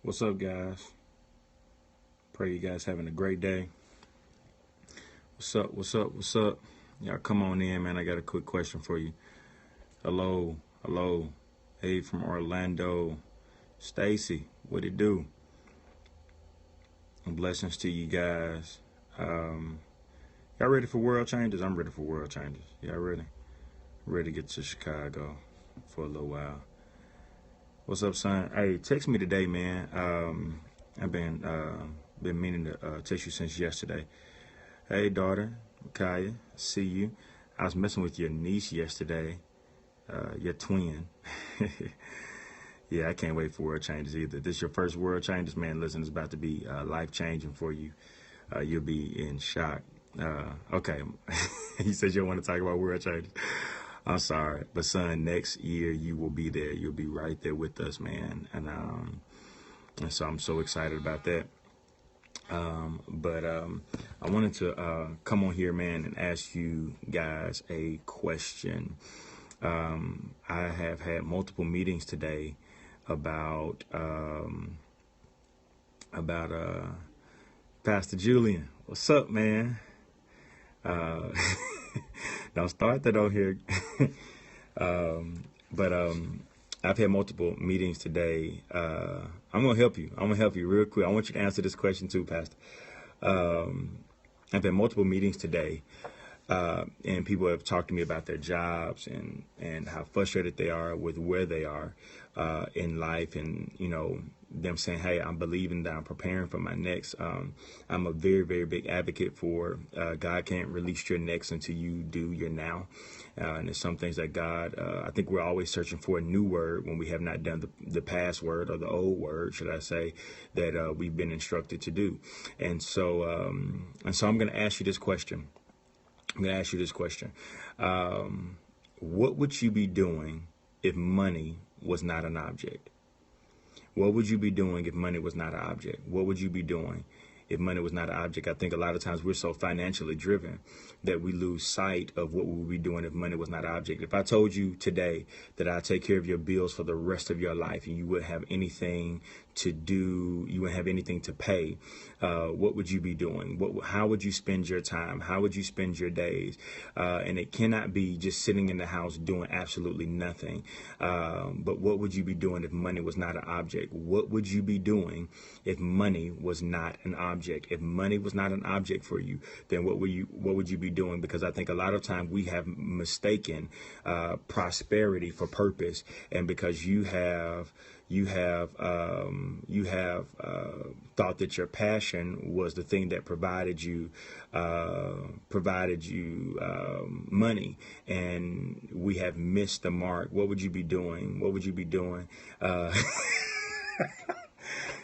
What's up, guys? Pray you guys having a great day. What's up? What's up? What's up? Y'all come on in, man. I got a quick question for you. Hello, hello. Hey, from Orlando. Stacy, what it do? And blessings to you guys. Y'all ready for world changes? I'm ready for world changes. Y'all ready? Ready to get to Chicago for a little while. What's up, son? Hey, text me today, man. I've been meaning to text you since yesterday. Hey, daughter, Kaya, see you. I was messing with your niece yesterday, your twin. Yeah, I can't wait for world changes either. This is your first world changes, man. Listen, it's about to be life changing for you. You'll be in shock. Okay, he says you don't want to talk about world changes. I'm sorry, but son, next year you will be there. You'll be right there with us, man. And so I'm so excited about that. But I wanted to come on here, man, and ask you guys a question. I have had multiple meetings today about Pastor Julian. What's up, man? Don't start that on here. But I've had multiple meetings today. I'm gonna help you. I'm gonna help you real quick. I want you to answer this question too, Pastor. I've had multiple meetings today, and people have talked to me about their jobs and how frustrated they are with where they are in life, and them saying, "Hey, I'm believing that I'm preparing for my next." I'm a very, very big advocate for God can't release your next until you do your now. And there's some things that God, I think we're always searching for a new word when we have not done the past word, or the old word, should I say, that we've been instructed to do. And so I'm going to ask you this question. What would you be doing if money was not an object? What would you be doing if money was not an object? What would you be doing if money was not an object? I think a lot of times we're so financially driven that we lose sight of what we would be doing if money was not an object. If I told you today that I take care of your bills for the rest of your life and you wouldn't have anything to do, you wouldn't have anything to pay, what would you be doing? How would you spend your time? How would you spend your days? And it cannot be just sitting in the house doing absolutely nothing. But what would you be doing if money was not an object? What would you be doing if money was not an object? If money was not an object for you, then what would you be doing? Because I think a lot of times we have mistaken prosperity for purpose, and because you have thought that your passion was the thing that provided you money, and we have missed the mark. What would you be doing? What would you be doing?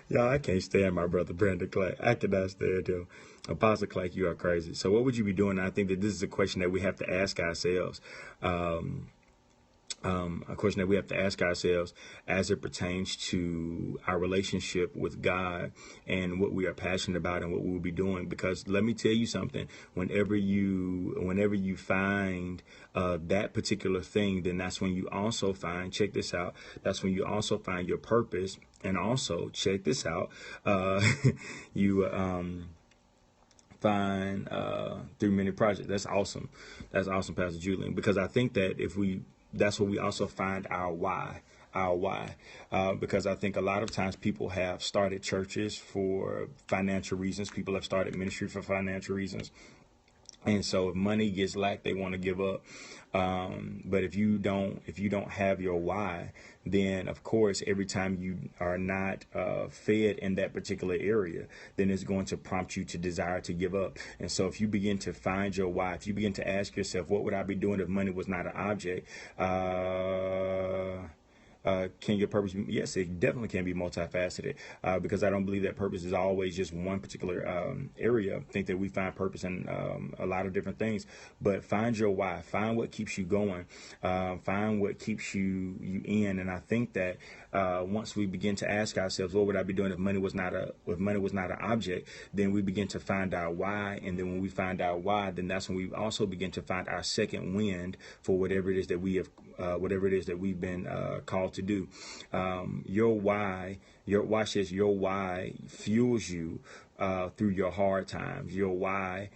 Y'all, I can't stand my brother Brandon Clark. I cannot stand him. Apostle Clark, you are crazy. So what would you be doing? I think that this is a question that we have to ask ourselves. A question that we have to ask ourselves as it pertains to our relationship with God and what we are passionate about and what we will be doing. Because let me tell you something, whenever you find that particular thing, then that's when you also find, check this out, that's when you also find your purpose. And also, check this out, you find through many projects. That's awesome. That's awesome, Pastor Julian, because I think that that's where we also find our why. Because I think a lot of times people have started churches for financial reasons. People have started ministry for financial reasons. And so if money gets lacked, they want to give up. But if you don't have your why, then of course, every time you are not fed in that particular area, then it's going to prompt you to desire to give up. And so if you begin to find your why, if you begin to ask yourself, what would I be doing if money was not an object? Can your purpose be? Yes, it definitely can be multifaceted, because I don't believe that purpose is always just one particular area. I think that we find purpose in a lot of different things, but find your why, find what keeps you going, find what keeps you in. And I think that once we begin to ask ourselves, what would I be doing if money was not an object, then we begin to find our why. And then when we find our why, then that's when we also begin to find our second wind for whatever it is that we have whatever it is that we've been called to do. Your why, your why fuels you through your hard times. Your why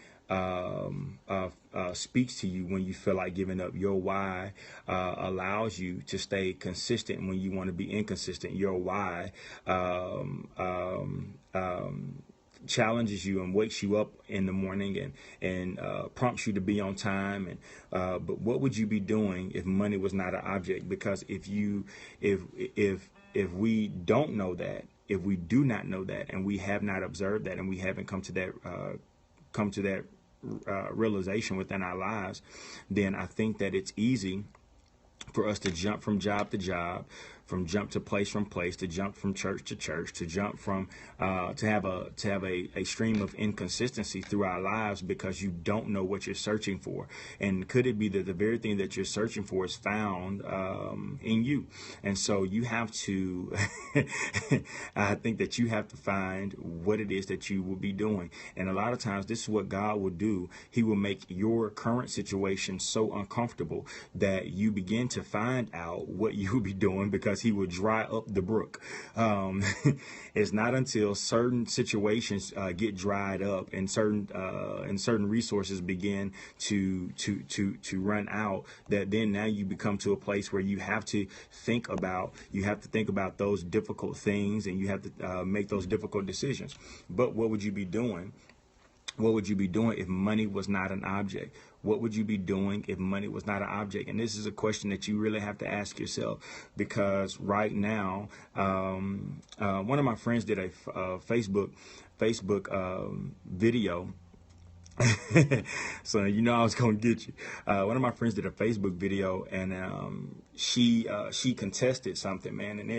speaks to you when you feel like giving up. Your why allows you to stay consistent when you want to be inconsistent. Your why challenges you and wakes you up in the morning and prompts you to be on time. And but what would you be doing if money was not an object? Because if we don't know that, if we do not know that, and we have not observed that, and we haven't come to that realization within our lives, then I think that it's easy for us to jump from job to job, from jump to place from place, to jump from church to church, to jump from to have a stream of inconsistency through our lives because you don't know what you're searching for. And could it be that the very thing that you're searching for is found in you? And so you have to I think that you have to find what it is that you will be doing. And a lot of times this is what God will do. He will make your current situation so uncomfortable that you begin to find out what you will be doing, because he will dry up the brook. It's not until certain situations get dried up and certain resources begin to run out that then now you become to a place where you have to think about those difficult things, and you have to make those difficult decisions. But what would you be doing? What would you be doing if money was not an object? What would you be doing if money was not an object? And this is a question that you really have to ask yourself, because right now, one of my friends did a Facebook video. So you know I was gonna get you. One of my friends did a Facebook video, and she contested something, man, and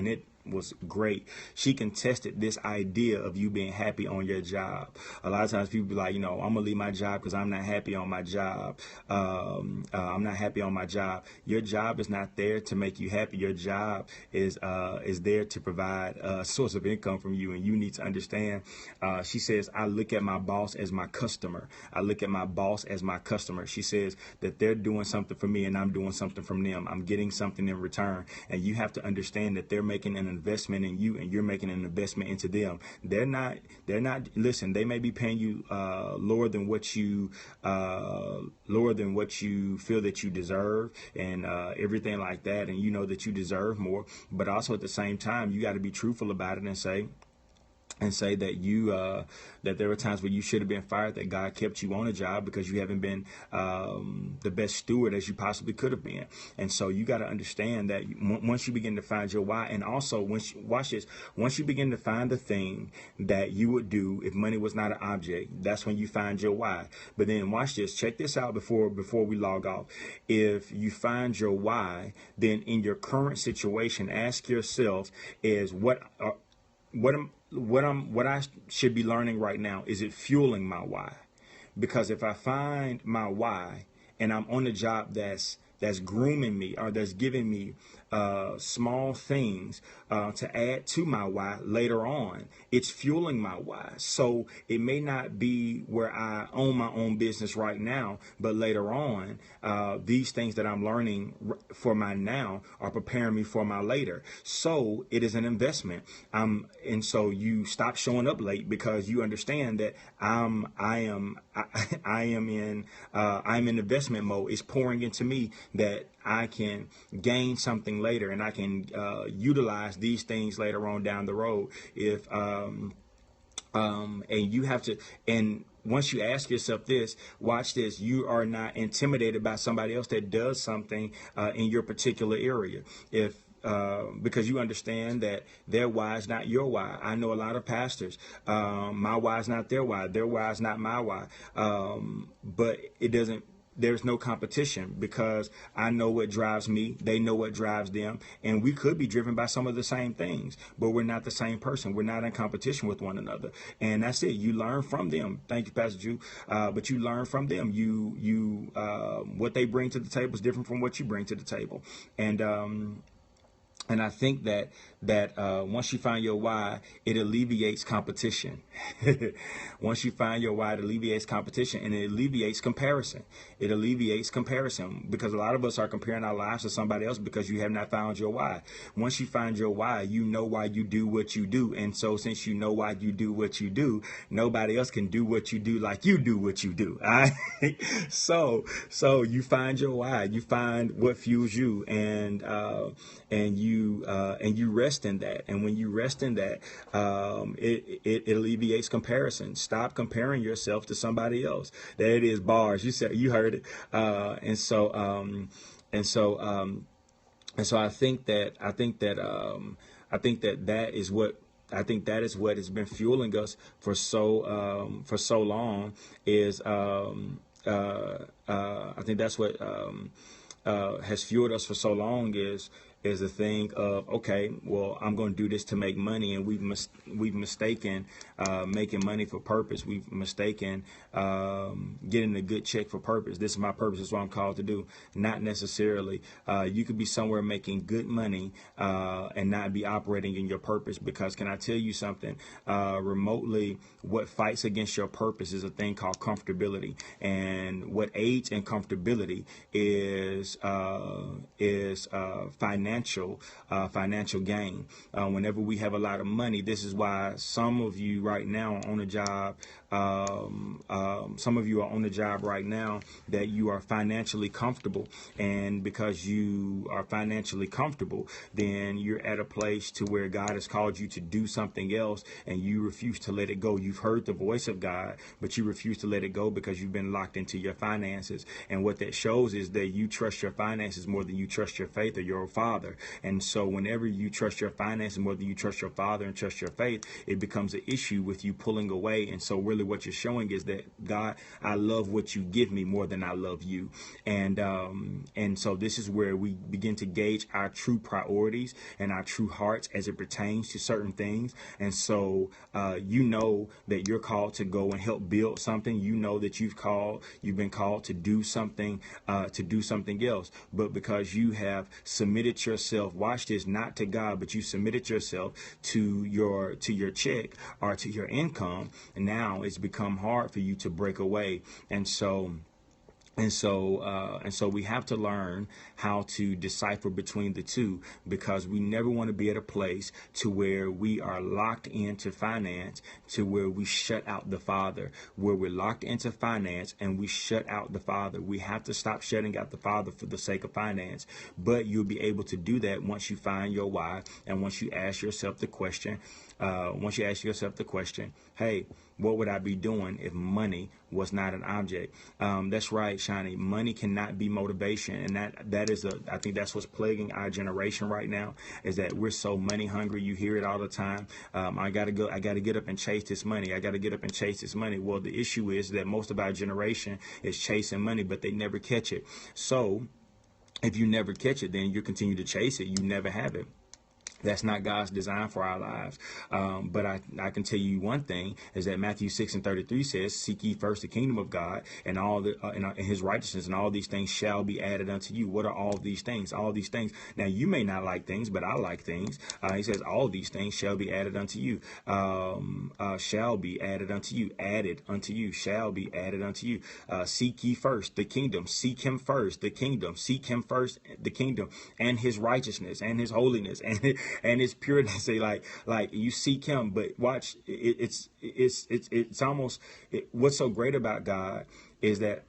it was great. She contested this idea of you being happy on your job. A lot of times people be like, I'm gonna leave my job because I'm not happy on my job. I'm not happy on my job. Your job is not there to make you happy. Your job is there to provide a source of income from you, and you need to understand. She says, I look at my boss as my customer. I look at my boss as my customer. She says that they're doing something for me and I'm doing something from them. I'm getting something in return, and you have to understand that they're making an investment in you and you're making an investment into them. They're not listen, they may be paying you lower than what you feel that you deserve, and everything like that, and you know that you deserve more. But also at the same time, you got to be truthful about it and say that you that there were times where you should have been fired, that God kept you on a job because you haven't been the best steward as you possibly could have been. And so you got to understand that once you begin to find your why, and also once you begin to find the thing that you would do if money was not an object, that's when you find your why. But then watch this, check this out before we log off. If you find your why, then in your current situation, ask yourself is what I should be learning right now, is it fueling my why? Because if I find my why and I'm on a job that's grooming me, or that's giving me small things to add to my why later on, it's fueling my why. So it may not be where I own my own business right now, but later on, these things that I'm learning for my now are preparing me for my later. So it is an investment. And so you stop showing up late because you understand that I'm in investment mode. It's pouring into me that I can gain something later, and I can utilize these things later on down the road. If and you have to, and once you ask yourself this, watch this, you are not intimidated by somebody else that does something in your particular area. If because you understand that their why is not your why. I know a lot of pastors, my why is not their why is not my why, but there's no competition, because I know what drives me, they know what drives them, and we could be driven by some of the same things, but we're not the same person. We're not in competition with one another, and that's it. You learn from them. Thank you, Pastor Drew. But you learn from them. You what they bring to the table is different from what you bring to the table, and And I think that once you find your why, it alleviates competition. Once you find your why, it alleviates competition, and it alleviates comparison. It alleviates comparison because a lot of us are comparing our lives to somebody else because you have not found your why. Once you find your why, you know why you do what you do. And so since you know why you do what you do, nobody else can do what you do like you do what you do. All right? So you find your why, you find what fuels you, and you rest in that. And when you rest in that, it alleviates comparison. Stop comparing yourself to somebody else. There it is, bars. You said, you heard it. And so that is what. I think that is what has been fueling us for so long. I think that's what has fueled us for so long is the thing of, okay, well, I'm going to do this to make money, and we've mistaken making money for purpose. We've mistaken getting a good check for purpose. This is my purpose. This is what I'm called to do. Not necessarily. You could be somewhere making good money and not be operating in your purpose. Because can I tell you something? Remotely, what fights against your purpose is a thing called comfortability, and what aids in comfortability is financial gain. Whenever we have a lot of money, this is why some of you right now are on a job. Some of you are on a job right now that you are financially comfortable, and because you are financially comfortable, then you're at a place to where God has called you to do something else, and you refuse to let it go. You've heard the voice of God, but you refuse to let it go because you've been locked into your finances. And what that shows is that you trust your finances more than you trust your faith or your father. And so whenever you trust your finances more than you trust your father and trust your faith, it becomes an issue with you pulling away. And so really what you're showing is that, God, I love what you give me more than I love you. And so this is where we begin to gauge our true priorities and our true hearts as it pertains to certain things. And so you know that you're called to go and help build something. You know that you've been called to do something else. But because you have submitted yourself, watch this, not to God, but you submitted yourself to your check or to your income, and now it's become hard for you to break away. And so we have to learn how to decipher between the two, because we never want to be at a place to where we are locked into finance, to where we shut out the Father, where we're locked into finance and we shut out the Father. We have to stop shutting out the Father for the sake of finance. But you'll be able to do that once you find your why, and once you ask yourself the question, hey, what would I be doing if money was not an object? That's right, Shiny. Money cannot be motivation, and I think that's what's plaguing our generation right now, is that we're so money hungry. You hear it all the time. I gotta get up and chase this money. I gotta get up and chase this money. Well, the issue is that most of our generation is chasing money, but they never catch it. So if you never catch it, then you continue to chase it. You never have it. That's not God's design for our lives. But I can tell you one thing, is that Matthew 6:33 says, seek ye first the kingdom of God and all and his righteousness, and all these things shall be added unto you. What are all these things? All these things. Now, you may not like things, but I like things. He says, all these things shall be added unto you. Shall be added unto you. Added unto you. Shall be added unto you. Seek ye first the kingdom. Seek him first, the kingdom. Seek him first, the kingdom, and his righteousness, and his holiness, and his purity. Say like you seek him, but watch, it's almost, what's so great about God is that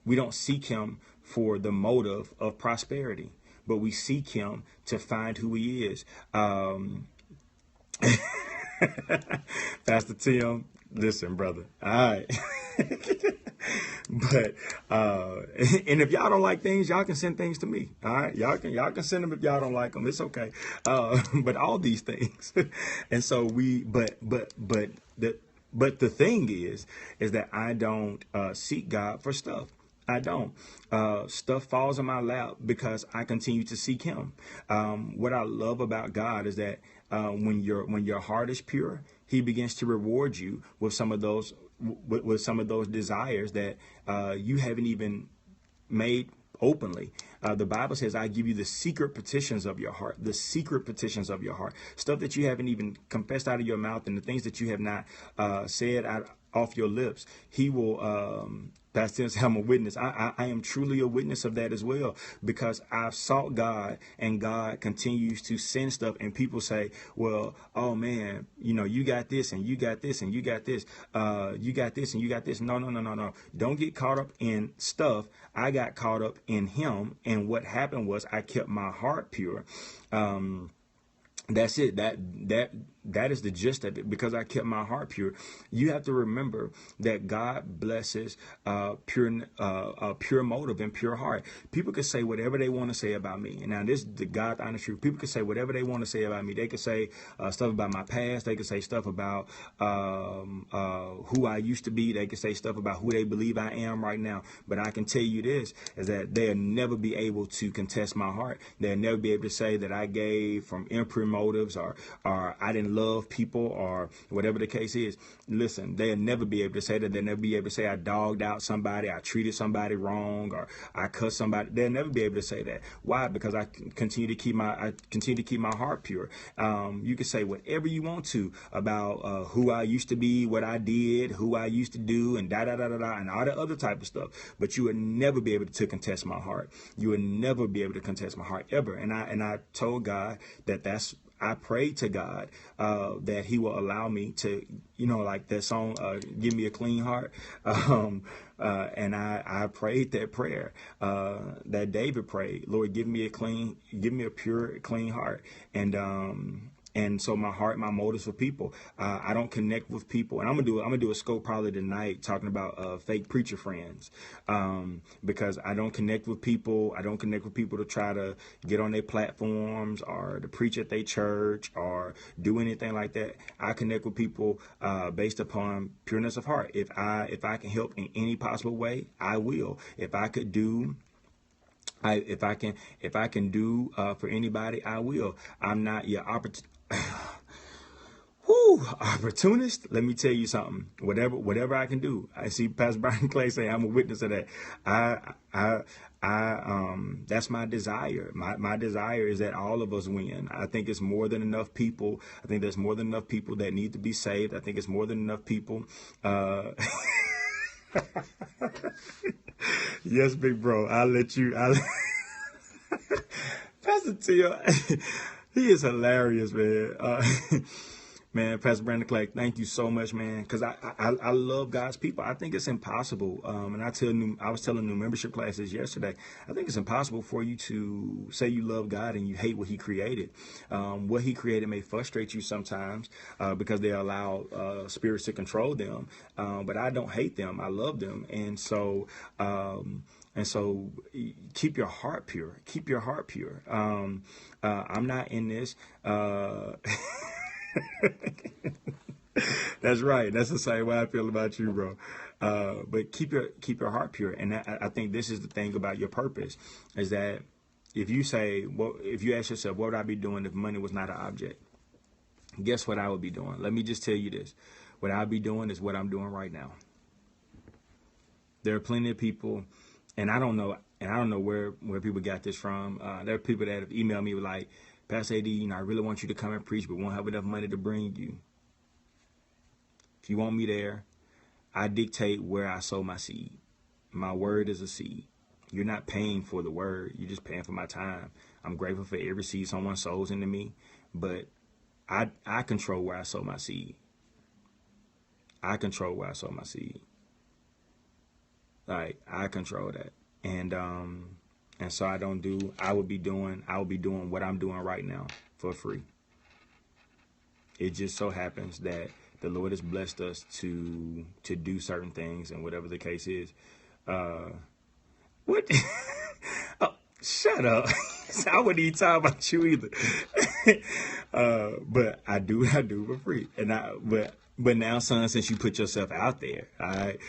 we don't seek him for the motive of prosperity, but we seek him to find who he is. Pastor Tim, listen, brother. All right. But and if y'all don't like things, y'all can send things to me. All right, y'all can send them if y'all don't like them. It's okay. But all these things, and so the thing is that I don't seek God for stuff. I don't. Stuff falls in my lap because I continue to seek him. What I love about God is that when your heart is pure, he begins to reward you with some of those desires that you haven't even made openly. The Bible says, I give you the secret petitions of your heart, the secret petitions of your heart, stuff that you haven't even confessed out of your mouth, and the things that you have not said out off your lips. He will, Pastor Tim said, I'm a witness. I am truly a witness of that as well, because I've sought God, and God continues to send stuff, and people say, well, oh man, you got this, and you got this, and you got this, you got this, and you got this. No. Don't get caught up in stuff. I got caught up in him, and what happened was I kept my heart pure. That's it. That is the gist of it, because I kept my heart pure. You have to remember that God blesses pure motive and pure heart. People can say whatever they want to say about me. And now this is the God honest truth. People can say whatever they want to say about me. They could say stuff about my past. They could say stuff about who I used to be. They could say stuff about who they believe I am right now. But I can tell you this, is that they'll never be able to contest my heart. They'll never be able to say that I gave from impure motives, or I didn't love people, or whatever the case is. Listen, they'll never be able to say that. They'll never be able to say I dogged out somebody, I treated somebody wrong, or I cussed somebody. They'll never be able to say that. Why? Because I continue to keep my heart pure. You can say whatever you want to about who I used to be, what I did, who I used to do, and and all the other type of stuff. But you would never be able to contest my heart. You would never be able to contest my heart ever. And I told God I prayed to God that he will allow me to, like that song, Give Me a Clean Heart. And I prayed that prayer that David prayed. Lord, give me a pure, clean heart. And so my heart, my motives for people, I don't connect with people. And I'm gonna do a scope probably tonight talking about fake preacher friends, because I don't connect with people. I don't connect with people to try to get on their platforms or to preach at their church or do anything like that. I connect with people based upon pureness of heart. If I can help in any possible way, I will. If I can do for anybody, I will. I'm not your opportunist. Let me tell you something. Whatever I can do. I see Pastor Brian Clay say I'm a witness of that. That's my desire. My desire is that all of us win. I think it's more than enough people. I think there's more than enough people that need to be saved. I think it's more than enough people. Yes, big bro. I'll let you. Pastor Tia, he is hilarious, man. Man, Pastor Brandon Clark, thank you so much, man, because I love God's people. I think it's impossible, and I was telling new membership classes yesterday, I think it's impossible for you to say you love God and you hate what he created. What he created may frustrate you sometimes because they allow spirits to control them, but I don't hate them. I love them, and so keep your heart pure. Keep your heart pure. I'm not in this. That's right. That's the same way I feel about you, bro. But keep your heart pure. And I think this is the thing about your purpose, is that if you ask yourself, what would I be doing if money was not an object? Guess what I would be doing? Let me just tell you this. What I'd be doing is what I'm doing right now. There are plenty of people, and I don't know where people got this from. There are people that have emailed me like, Pastor AD, I really want you to come and preach, but won't have enough money to bring you. If you want me there, I dictate where I sow my seed. My word is a seed. You're not paying for the word. You're just paying for my time. I'm grateful for every seed someone sows into me, but I control where I sow my seed. I control where I sow my seed. Like, I control that. And so I would be doing what I'm doing right now for free. It just so happens that the Lord has blessed us to do certain things, and whatever the case is. What? Oh, shut up. I wouldn't even talk about you either. But I do for free. But now, son, since you put yourself out there, all right,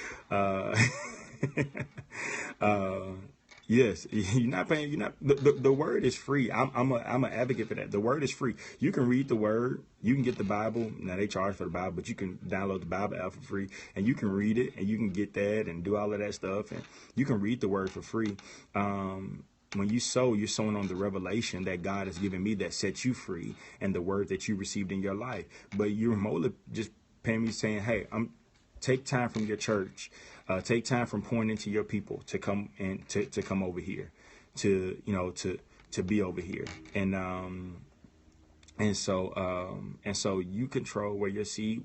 Yes, you're not paying. You're not. The word is free. I'm an advocate for that. The word is free. You can read the word. You can get the Bible. Now they charge for the Bible, but you can download the Bible app for free, and you can read it, and you can get that and do all of that stuff, and you can read the word for free. When you sow, you're sowing on the revelation that God has given me that sets you free, and the word that you received in your life. But you're more just paying me saying, "Hey, take time from your church, take time from pouring into your people to come and to come over here, to be over here, and so you control where your seed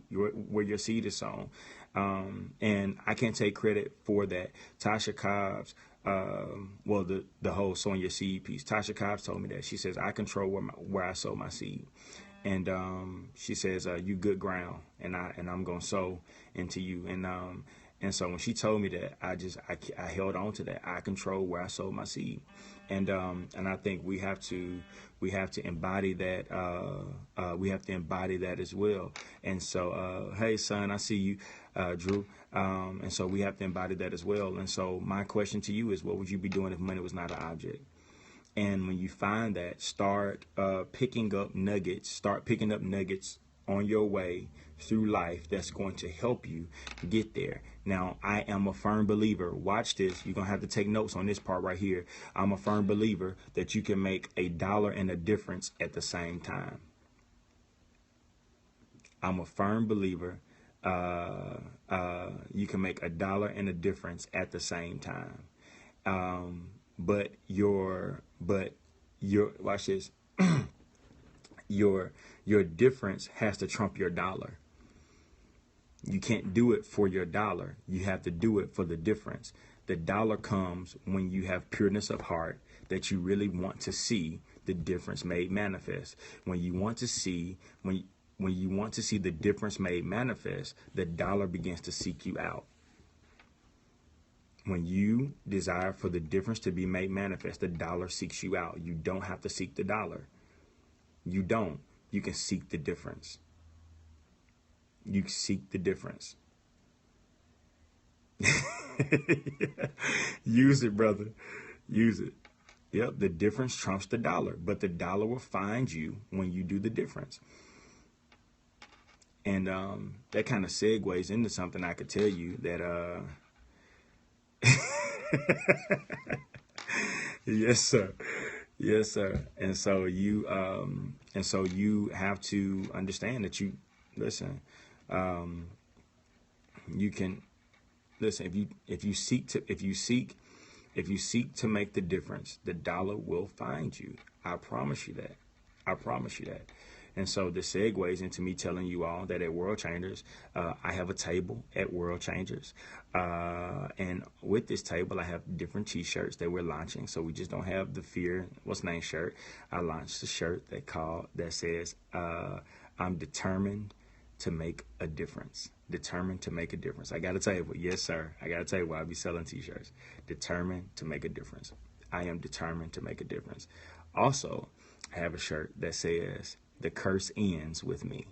is sown, and I can't take credit for that. Tasha Cobbs, the whole sowing your seed piece. Tasha Cobbs told me that. She says I control where I sow my seed. And she says, "You good ground, and I'm gonna sow into you." And so when she told me that, I held on to that. I control where I sow my seed, and I think we have to embody that. We have to embody that as well. And so, hey son, I see you, Drew. And so we have to embody that as well. And so my question to you is, what would you be doing if money was not an object? And when you find that, start picking up nuggets. Start picking up nuggets on your way through life that's going to help you get there. Now, I am a firm believer. Watch this. You're going to have to take notes on this part right here. I'm a firm believer that you can make $1 and a difference at the same time. I'm a firm believer you can make $1 and a difference at the same time. But your watch this. your difference has to trump your dollar. You can't do it for your dollar. You have to do it for the difference. The dollar comes when you have pureness of heart, that you really want to see the difference made manifest. When you want to see the difference made manifest, the dollar begins to seek you out. When you desire for the difference to be made manifest, the dollar seeks you out. You don't have to seek the dollar. You don't. You can seek the difference. You seek the difference. Use it, brother. Use it. Yep, the difference trumps the dollar, but the dollar will find you when you do the difference. And that kind of segues into something I could tell you that yes, sir. Yes, sir. And so you have to understand that you listen. You can listen if you seek to make the difference, the dollar will find you. I promise you that. I promise you that. And so this segues into me telling you all that at World Changers, I have a table at World Changers. And with this table, I have different T-shirts that we're launching. So we just don't have the Fear What's Name shirt. I launched a shirt that says, I'm determined to make a difference. Determined to make a difference. I got a table. Yes, sir. I got a table. I'll be selling T-shirts. Determined to make a difference. I am determined to make a difference. Also, I have a shirt that says, the curse ends with me.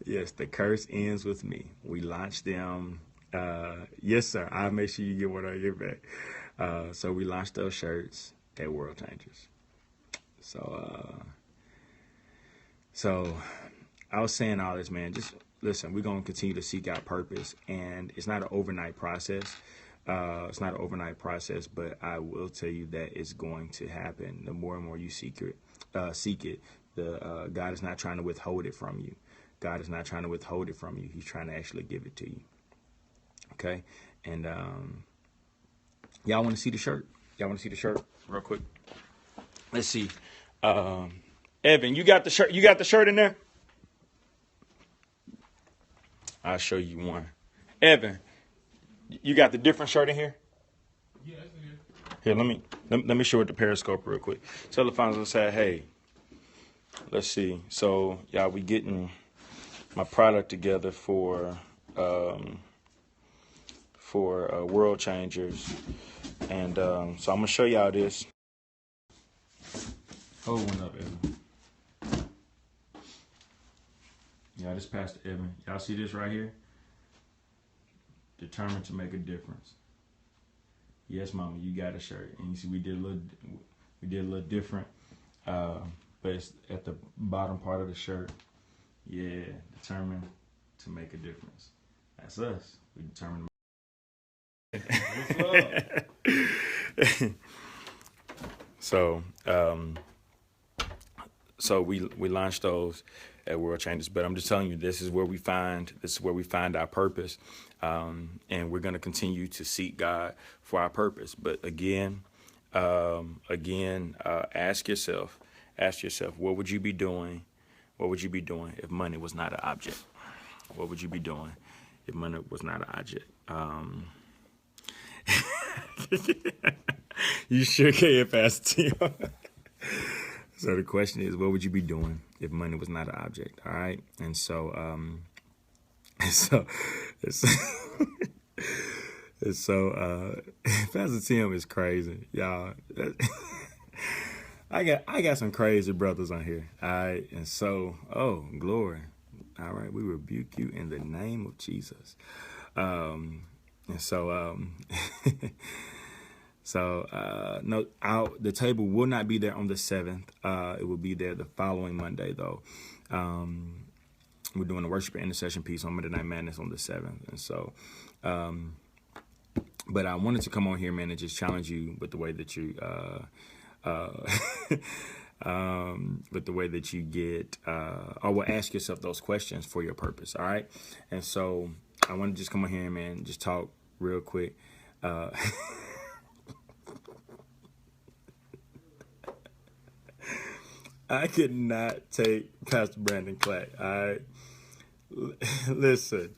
Yes, the curse ends with me. We launched them. Yes, sir. I'll make sure you get what I get back. So we launched those shirts at World Changers. So I was saying all this, man. Just listen, we're going to continue to seek out purpose. And it's not an overnight process. It's not an overnight process, but I will tell you that it's going to happen. The more and more you seek it, God is not trying to withhold it from you. God is not trying to withhold it from you. He's trying to actually give it to you. Okay? And y'all want to see the shirt? Y'all want to see the shirt real quick? Let's see. Evan, you got the shirt? You got the shirt in there? I'll show you one. Evan, you got the different shirt in here? Yeah, it's in here. Here, let me show it the Periscope real quick. Tell the fans inside, hey, let's see. So, y'all, we getting my product together for World Changers, and so I'm gonna show y'all this. Hold one up, Evan. Y'all, this Pastor Evan. Y'all see this right here? Determined to make a difference. Yes, Mama, you got a shirt. And you see, we did a little different. But it's at the bottom part of the shirt. Yeah, determined to make a difference. That's us. We determined. What's up? So we launched those at World Changers, but I'm just telling you, this is where we find our purpose, and we're going to continue to seek God for our purpose. But again, ask yourself, what would you be doing? What would you be doing if money was not an object? What would you be doing if money was not an object? You sure can, Pastor Tim. So the question is, what would you be doing if money was not an object? All right. And so, Pastor Tim is crazy, y'all. I got some crazy brothers on here. All right. And so, oh, glory. All right. We rebuke you in the name of Jesus. No, the table will not be there on the 7th. It will be there the following Monday, though. We're doing a worship and intercession piece on Monday Night Madness on the 7th. And so, but I wanted to come on here, man, and just challenge you with the way that you, with the way that you get, or will ask yourself those questions for your purpose. All right. And so I want to just come on here, man, just talk real quick. I could not take Pastor Brandon Clack. All right. Listen,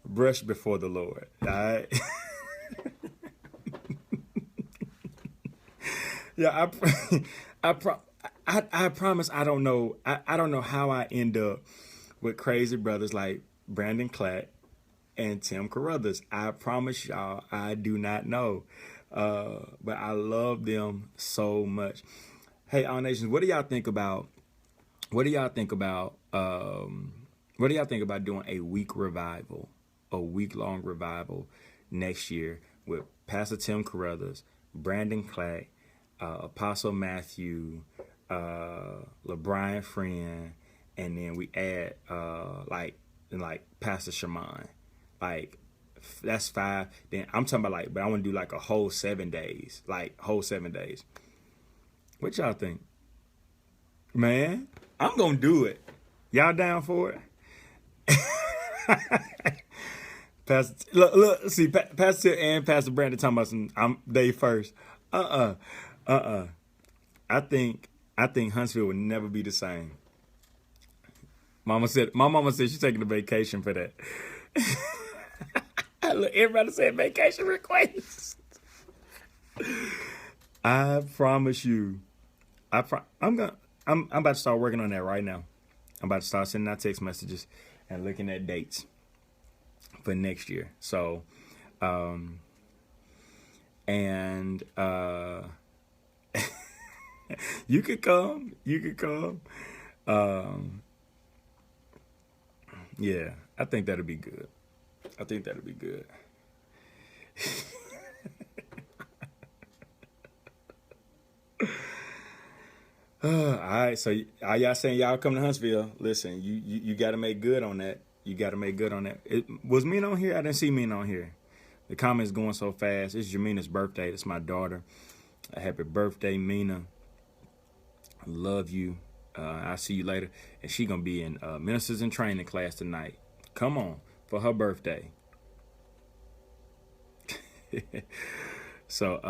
brush before the Lord. All right. Yeah, I promise I don't know. I don't know how I end up with crazy brothers like Brandon Clack and Tim Carruthers. I promise y'all, I do not know. But I love them so much. Hey, All Nations, what do y'all think about doing a week-long revival next year with Pastor Tim Carruthers, Brandon Clack, Apostle Matthew, LeBrian Friend, and then we add like Pastor Shaman. Like, that's 5. Then I'm talking about but I want to do like a whole 7 days. What y'all think? Man, I'm going to do it. Y'all down for it? See, Pastor and Pastor Brandon talking about they first. I think Huntsville would never be the same. My mama said she's taking a vacation for that. Look, everybody said vacation request. I promise you. I'm about to start working on that right now. I'm about to start sending out text messages and looking at dates for next year. So, you could come. Yeah, I think that'll be good. All right, so are y'all saying y'all come to Huntsville? Listen, you got to make good on that. Was Mina on here? I didn't see Mina on here. The comments going so fast. It's Jamina's birthday. It's my daughter. Happy birthday, Mina. I love you. I'll see you later. And she going to be in Ministers in Training class tonight. Come on, for her birthday. So,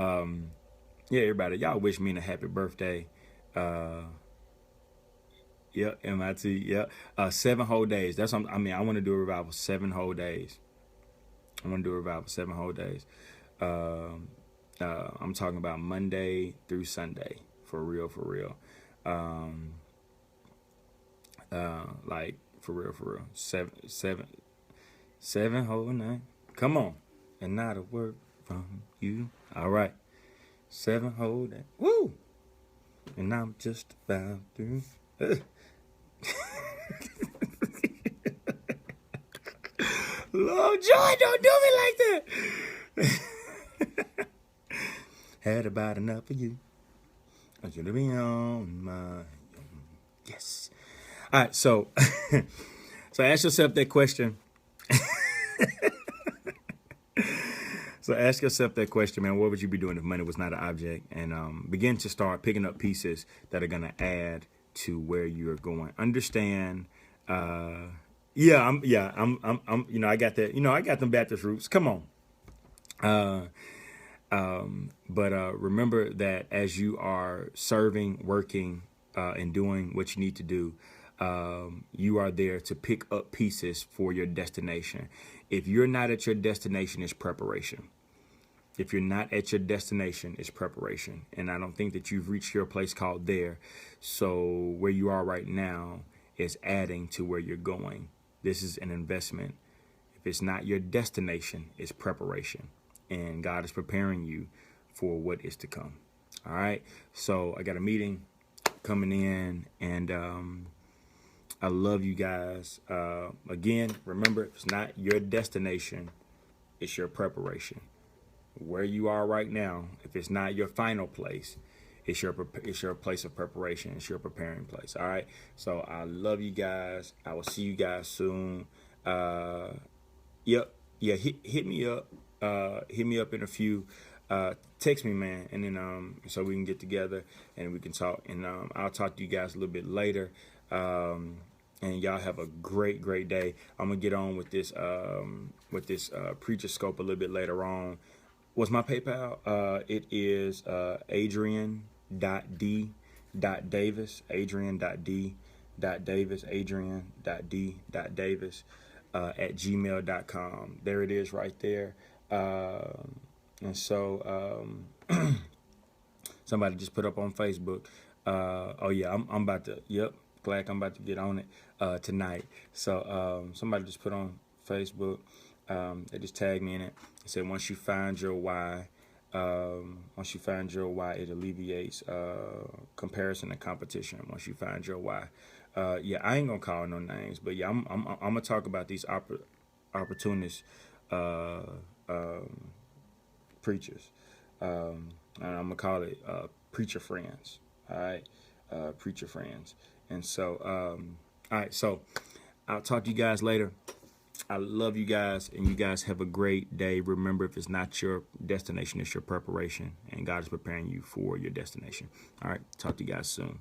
yeah, everybody, y'all wish Mina happy birthday. Yep, MIT, yep. 7 whole days. That's what I want to do a revival 7 whole days. I'm talking about Monday through Sunday. For real. Like for real. 7 whole night. Come on. And not a word from you. All right. 7 whole days. Woo! And I'm just about through. Lord Joy, don't do me like that. Had about enough of you. I should be on my own. Yes. All right, so so ask yourself that question. So ask yourself that question, man. What would you be doing if money was not an object? And begin to start picking up pieces that are gonna add to where you're going. Understand. I'm. You know, I got that. You know, I got them Baptist roots. Come on. But remember that as you are serving, working, and doing what you need to do, you are there to pick up pieces for your destination. If you're not at your destination, it's preparation. If you're not at your destination, it's preparation. And I don't think that you've reached your place called there. So where you are right now is adding to where you're going. This is an investment. If it's not your destination, it's preparation. And God is preparing you for what is to come. All right. So I got a meeting coming in, and I love you guys. Again, remember, it's not your destination, it's your preparation. Where you are right now, if it's not your final place, it's your place of preparation. It's your preparing place. All right. So I love you guys. I will see you guys soon. Yep. Yeah. Hit me up. Hit me up in a few. Text me, man, and then so we can get together and we can talk. And I'll talk to you guys a little bit later. And y'all have a great day. I'm gonna get on with this preacher scope a little bit later on. What's my PayPal? It is Adrian.d.davis, Adrian.d.davis at gmail.com. There it is right there. And so somebody just put up on Facebook. Oh yeah, I'm about to. Yep, Glad I'm about to get on it tonight. So somebody just put on Facebook. They just tagged me in it. It said once you find your why, it alleviates comparison and competition. Once you find your why, yeah, I ain't gonna call no names, but yeah, I'm gonna talk about these opportunists. Preachers, and I'm gonna call it preacher friends. All right, preacher friends. And so, all right, so I'll talk to you guys later. I love you guys, and you guys have a great day. Remember, if it's not your destination, it's your preparation, and God is preparing you for your destination. All right, talk to you guys soon.